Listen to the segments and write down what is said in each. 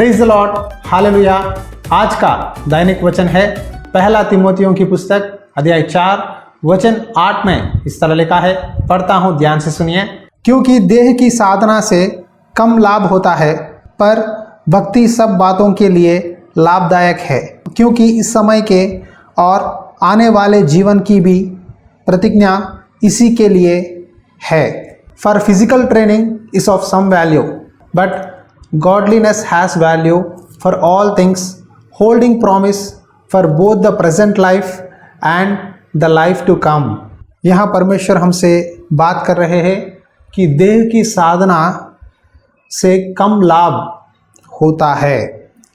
Praise the Lord, hallelujah. आज का दैनिक वचन है पहला तिमोथियों की पुस्तक अध्याय 4 वचन 8 में इस तरह लिखा है। पढ़ता हूं, ध्यान से सुनिए। क्योंकि देह की साधना से कम लाभ होता है, पर भक्ति सब बातों के लिए लाभदायक है, क्योंकि इस समय के और आने वाले जीवन की भी प्रतिज्ञा इसी के लिए है। For physical training is of some value, but godliness has value for all things, holding promise for both the present life and the life to come। यहाँ परमेश्वर हमसे बात कर रहे हैं कि देह की साधना से कम लाभ होता है।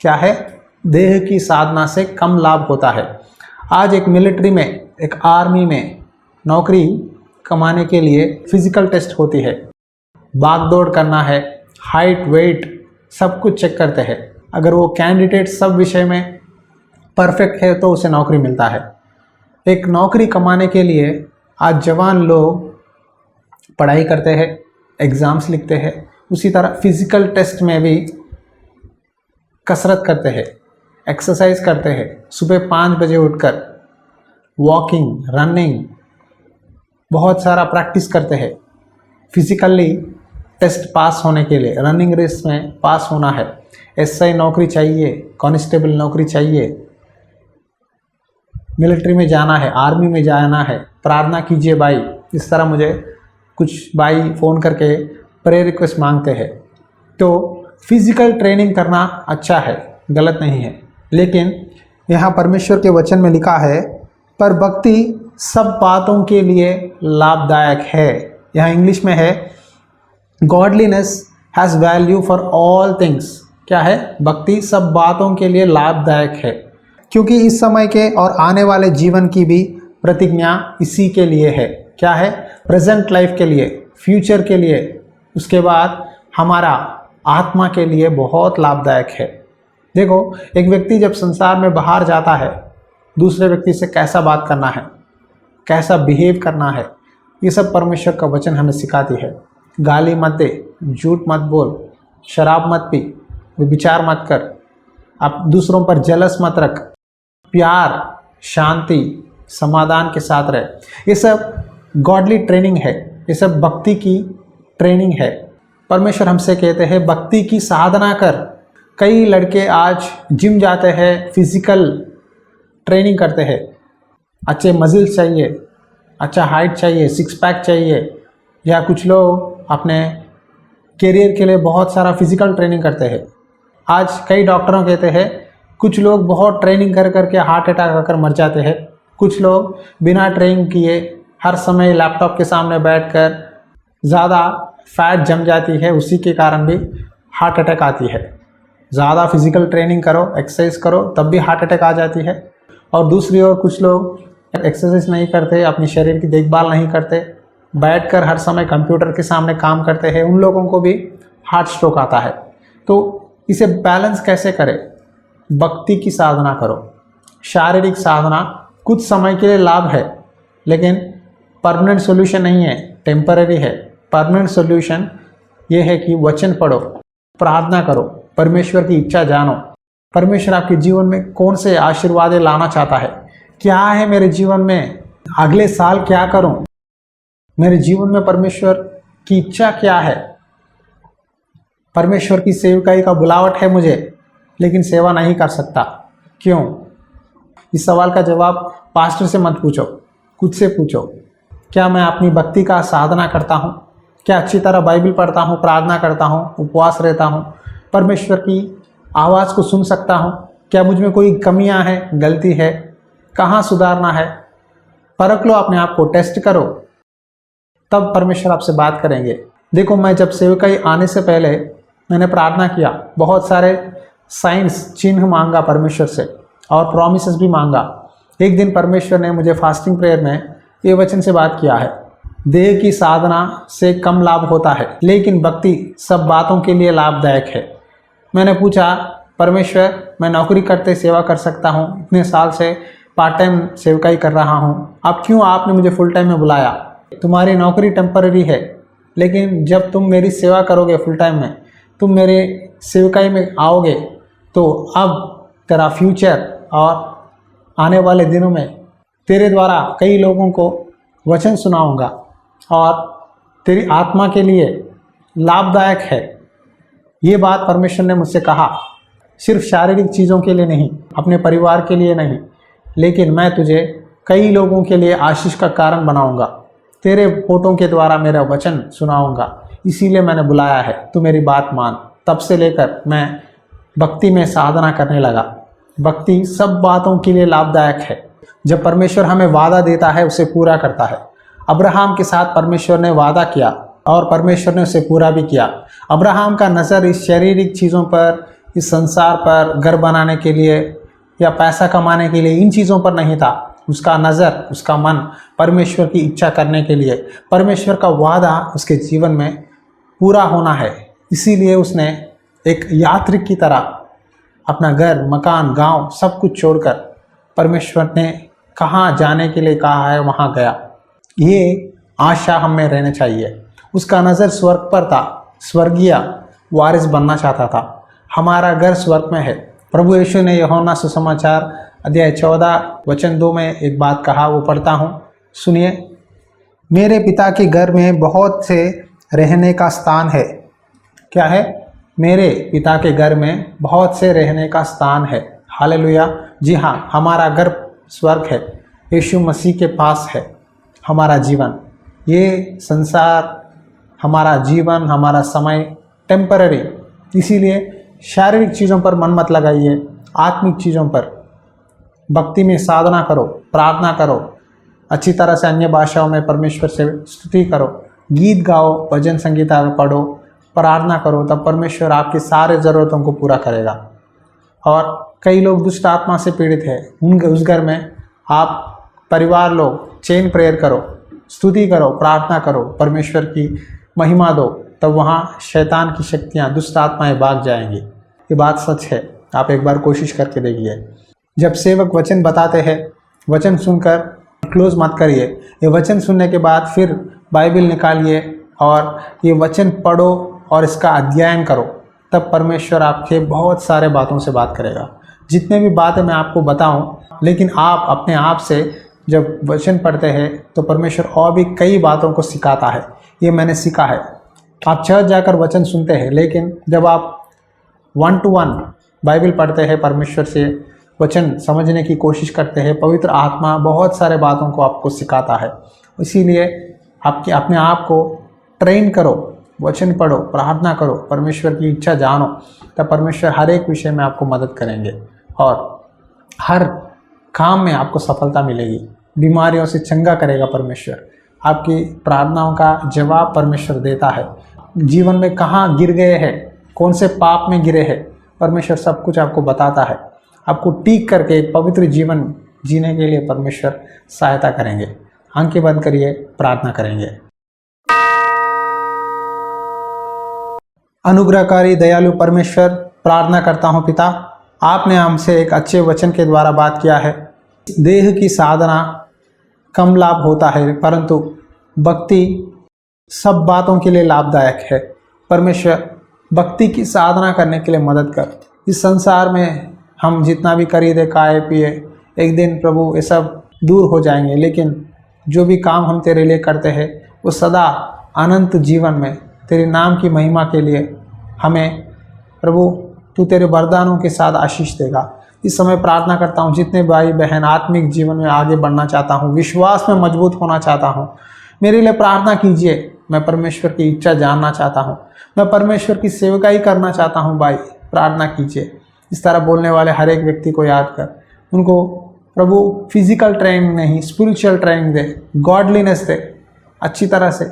क्या है? देह की साधना से कम लाभ होता है। आज एक मिलिट्री में, एक आर्मी में नौकरी कमाने के लिए फिजिकल टेस्ट होती है। भाग दौड़ करना है, हाइट वेट सब कुछ चेक करते हैं। अगर वो कैंडिडेट सब विषय में परफेक्ट है तो उसे नौकरी मिलता है। एक नौकरी कमाने के लिए आज जवान लोग पढ़ाई करते हैं, एग्ज़ाम्स लिखते हैं। उसी तरह फिज़िकल टेस्ट में भी कसरत करते हैं, एक्सरसाइज करते हैं। सुबह 5 बजे उठकर वॉकिंग, रनिंग, बहुत सारा प्रैक्टिस करते हैं। फिज़िकली टेस्ट पास होने के लिए, रनिंग रेस में पास होना है। एसआई नौकरी चाहिए, कांस्टेबल नौकरी चाहिए, मिलिट्री में जाना है, आर्मी में जाना है। प्रार्थना कीजिए भाई। इस तरह मुझे कुछ भाई फ़ोन करके प्रेयर रिक्वेस्ट मांगते हैं। तो फिज़िकल ट्रेनिंग करना अच्छा है, गलत नहीं है, लेकिन यहाँ परमेश्वर के वचन में लिखा है, पर भक्ति सब बातों के लिए लाभदायक है। यहाँ इंग्लिश में है, Godliness has value for all things। क्या है? भक्ति सब बातों के लिए लाभदायक है, क्योंकि इस समय के और आने वाले जीवन की भी प्रतिज्ञा इसी के लिए है। क्या है? प्रेजेंट लाइफ के लिए, फ्यूचर के लिए, उसके बाद हमारा आत्मा के लिए बहुत लाभदायक है। देखो, एक व्यक्ति जब संसार में बाहर जाता है, दूसरे व्यक्ति से कैसा बात करना है, कैसा बिहेव करना है, ये सब परमेश्वर का वचन हमें सिखाती है। गाली मत दे, झूठ मत बोल, शराब मत पी, विचार मत कर, आप दूसरों पर जलस मत रख, प्यार, शांति, समाधान के साथ रहे। ये सब गॉडली ट्रेनिंग है, ये सब भक्ति की ट्रेनिंग है। परमेश्वर हमसे कहते हैं भक्ति की साधना कर। कई लड़के आज जिम जाते हैं, फिजिकल ट्रेनिंग करते हैं। अच्छे मजिल चाहिए, अच्छा हाइट चाहिए, सिक्स पैक चाहिए, या कुछ लोग अपने करियर के लिए बहुत सारा फिजिकल ट्रेनिंग करते हैं। आज कई डॉक्टरों कहते हैं कुछ लोग बहुत ट्रेनिंग कर करके हार्ट अटैक आकर मर जाते हैं। कुछ लोग बिना ट्रेनिंग किए हर समय लैपटॉप के सामने बैठकर ज़्यादा फैट जम जाती है, उसी के कारण भी हार्ट अटैक आती है। ज़्यादा फिजिकल ट्रेनिंग करो, एक्सरसाइज करो, तब भी हार्ट अटैक आ जाती है। और दूसरी ओर कुछ लोग एक्सरसाइज नहीं करते, अपने शरीर की देखभाल नहीं करते, बैठकर हर समय कंप्यूटर के सामने काम करते हैं, उन लोगों को भी हार्ट स्ट्रोक आता है। तो इसे बैलेंस कैसे करें? भक्ति की साधना करो। शारीरिक साधना कुछ समय के लिए लाभ है, लेकिन परमानेंट सॉल्यूशन नहीं है, टेम्पररी है। परमानेंट सॉल्यूशन ये है कि वचन पढ़ो, प्रार्थना करो, परमेश्वर की इच्छा जानो। परमेश्वर आपके जीवन में कौन से आशीर्वाद लाना चाहता है, क्या है मेरे जीवन में, अगले साल क्या करूं, मेरे जीवन में परमेश्वर की इच्छा क्या है। परमेश्वर की सेवकाई का बुलावट है मुझे, लेकिन सेवा नहीं कर सकता, क्यों? इस सवाल का जवाब पास्टर से मत पूछो, खुद से पूछो। क्या मैं अपनी भक्ति का साधना करता हूँ? क्या अच्छी तरह बाइबल पढ़ता हूँ, प्रार्थना करता हूँ, उपवास रहता हूँ, परमेश्वर की आवाज़ को सुन सकता हूँ? क्या मुझ में कोई कमियाँ हैं, गलती है, कहाँ सुधारना है? परख लो अपने आप को, टेस्ट करो, तब परमेश्वर आपसे बात करेंगे। देखो, मैं जब सेवकाई आने से पहले मैंने प्रार्थना किया, बहुत सारे साइंस चिन्ह मांगा परमेश्वर से और प्रॉमिसेस भी मांगा। एक दिन परमेश्वर ने मुझे फास्टिंग प्रेयर में ये वचन से बात किया है, देह की साधना से कम लाभ होता है, लेकिन भक्ति सब बातों के लिए लाभदायक है। मैंने पूछा, परमेश्वर मैं नौकरी करते सेवा कर सकता हूँ, इतने साल से पार्ट टाइम सेवकाई कर रहा हूँ, अब क्यों आपने मुझे फुल टाइम में बुलाया? तुम्हारी नौकरी टेम्पररी है, लेकिन जब तुम मेरी सेवा करोगे फुल टाइम में, तुम मेरे सेवकाई में आओगे तो अब तेरा फ्यूचर और आने वाले दिनों में तेरे द्वारा कई लोगों को वचन सुनाऊंगा और तेरी आत्मा के लिए लाभदायक है। ये बात परमेश्वर ने मुझसे कहा, सिर्फ शारीरिक चीज़ों के लिए नहीं, अपने परिवार के लिए नहीं, लेकिन मैं तुझे कई लोगों के लिए आशीष का कारण बनाऊंगा। तेरे फोटों के द्वारा मेरा वचन सुनाऊंगा, इसीलिए मैंने बुलाया है, तू मेरी बात मान। तब से लेकर मैं भक्ति में साधना करने लगा। भक्ति सब बातों के लिए लाभदायक है। जब परमेश्वर हमें वादा देता है उसे पूरा करता है। अब्राहम के साथ परमेश्वर ने वादा किया और परमेश्वर ने उसे पूरा भी किया। अब्राहम का नज़र इस शारीरिक चीज़ों पर, इस संसार पर, घर बनाने के लिए या पैसा कमाने के लिए, इन चीज़ों पर नहीं था। उसका नज़र, उसका मन परमेश्वर की इच्छा करने के लिए, परमेश्वर का वादा उसके जीवन में पूरा होना है। इसीलिए उसने एक यात्री की तरह अपना घर, मकान, गांव सब कुछ छोड़कर परमेश्वर ने कहाँ जाने के लिए कहा है वहाँ गया। ये आशा हम में रहनी चाहिए। उसका नज़र स्वर्ग पर था, स्वर्गीय वारिस बनना चाहता था। हमारा घर स्वर्ग में है। प्रभु यीशु ने यूहन्ना सुसमाचार अध्याय 14 वचन 2 में एक बात कहा, वो पढ़ता हूँ, सुनिए। मेरे पिता के घर में बहुत से रहने का स्थान है। क्या है? मेरे पिता के घर में बहुत से रहने का स्थान है। हालेलुया। जी हाँ, हमारा घर स्वर्ग है, यीशु मसीह के पास है हमारा जीवन। ये संसार, हमारा जीवन, हमारा समय टेम्पररी। इसीलिए शारीरिक चीज़ों पर मन मत लगाइए, आत्मिक चीज़ों पर भक्ति में साधना करो, प्रार्थना करो, अच्छी तरह से अन्य भाषाओं में परमेश्वर से स्तुति करो, गीत गाओ, भजन संगीता पढ़ो, प्रार्थना करो, तब परमेश्वर आपकी सारे ज़रूरतों को पूरा करेगा। और कई लोग दुष्ट आत्मा से पीड़ित हैं, उस घर में आप परिवार लोग चेन प्रेयर करो, स्तुति करो, प्रार्थना करो, परमेश्वर की महिमा दो, तब वहाँ शैतान की शक्तियाँ, दुष्ट आत्माएँ भाग जाएंगी। ये बात सच है, आप एक बार कोशिश करके देखिए। जब सेवक वचन बताते हैं, वचन सुनकर क्लोज मत करिए। ये वचन सुनने के बाद फिर बाइबल निकालिए और ये वचन पढ़ो और इसका अध्ययन करो, तब परमेश्वर आपके बहुत सारे बातों से बात करेगा। जितने भी बातें मैं आपको बताऊं, लेकिन आप अपने आप से जब वचन पढ़ते हैं तो परमेश्वर और भी कई बातों को सिखाता है। ये मैंने सीखा है। आप चर्च जाकर वचन सुनते हैं, लेकिन जब आप 1 to 1 बाइबल पढ़ते हैं, परमेश्वर से वचन समझने की कोशिश करते हैं, पवित्र आत्मा बहुत सारे बातों को आपको सिखाता है। इसीलिए आपके अपने आप को ट्रेन करो, वचन पढ़ो, प्रार्थना करो, परमेश्वर की इच्छा जानो, तब परमेश्वर हर एक विषय में आपको मदद करेंगे और हर काम में आपको सफलता मिलेगी। बीमारियों से चंगा करेगा परमेश्वर। आपकी प्रार्थनाओं का जवाब परमेश्वर देता है। जीवन में कहाँ गिर गए हैं, कौन से पाप में गिरे हैं, परमेश्वर सब कुछ आपको बताता है। आपको ठीक करके एक पवित्र जीवन जीने के लिए परमेश्वर सहायता करेंगे। आंखें बंद करिए, प्रार्थना करेंगे। अनुग्रहकारी दयालु परमेश्वर, प्रार्थना करता हूँ पिता, आपने हमसे एक अच्छे वचन के द्वारा बात किया है। देह की साधना कम लाभ होता है, परंतु भक्ति सब बातों के लिए लाभदायक है। परमेश्वर, भक्ति की साधना करने के लिए मदद कर। इस संसार में हम जितना भी खरीदे, खाए, पिए, एक दिन प्रभु ये सब दूर हो जाएंगे, लेकिन जो भी काम हम तेरे लिए करते हैं वो सदा अनंत जीवन में तेरे नाम की महिमा के लिए हमें प्रभु तू तेरे वरदानों के साथ आशीष देगा। इस समय प्रार्थना करता हूँ, जितने भाई बहन आत्मिक जीवन में आगे बढ़ना चाहता हूँ, विश्वास में मजबूत होना चाहता हूँ, मेरे लिए प्रार्थना कीजिए। मैं परमेश्वर की इच्छा जानना चाहता हूँ, मैं परमेश्वर की सेवकाई करना चाहता हूँ। भाई प्रार्थना कीजिए। इस तरह बोलने वाले हर एक व्यक्ति को याद कर, उनको प्रभु फिजिकल ट्रेनिंग नहीं, स्पिरिचुअल ट्रेनिंग दे, गॉडलीनेस दे। अच्छी तरह से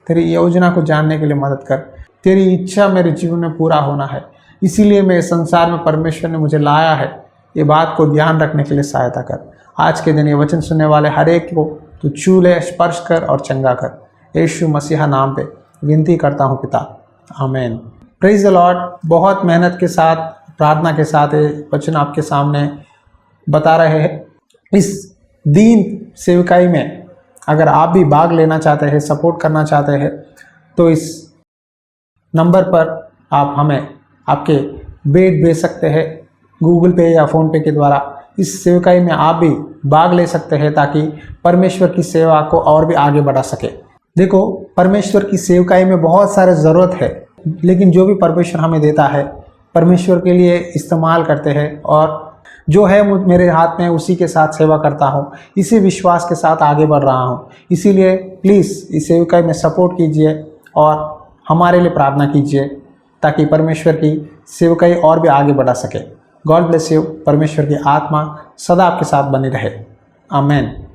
तेरी योजना को जानने के लिए मदद कर। तेरी इच्छा मेरे जीवन में पूरा होना है, इसीलिए मैं संसार में परमेश्वर ने मुझे लाया है। ये बात को ध्यान रखने के लिए सहायता कर। आज के दिन ये वचन सुनने वाले हर एक को तू छू ले, स्पर्श कर और चंगा कर। यीशु मसीहा नाम पे विनती करता हूँ पिता, आमीन। Praise the Lord. बहुत मेहनत के साथ, प्रार्थना के साथ ये वचन आपके सामने बता रहे हैं। इस दीन सेवकाई में अगर आप भी भाग लेना चाहते हैं, सपोर्ट करना चाहते हैं, तो इस नंबर पर आप हमें आपके बेट भेज सकते हैं। गूगल पे या फ़ोन पे के द्वारा इस सेवकाई में आप भी भाग ले सकते हैं, ताकि परमेश्वर की सेवा को और भी आगे बढ़ा सके। देखो, परमेश्वर की सेवकाई में बहुत सारे ज़रूरत है, लेकिन जो भी परमेश्वर हमें देता है परमेश्वर के लिए इस्तेमाल करते हैं, और जो है मेरे हाथ में उसी के साथ सेवा करता हूँ, इसी विश्वास के साथ आगे बढ़ रहा हूँ। इसीलिए प्लीज़ इस सेवकाई में सपोर्ट कीजिए और हमारे लिए प्रार्थना कीजिए, ताकि परमेश्वर की सेवकाई और भी आगे बढ़ा सके। God bless you. परमेश्वर की आत्मा सदा आपके साथ बनी रहे। आमीन।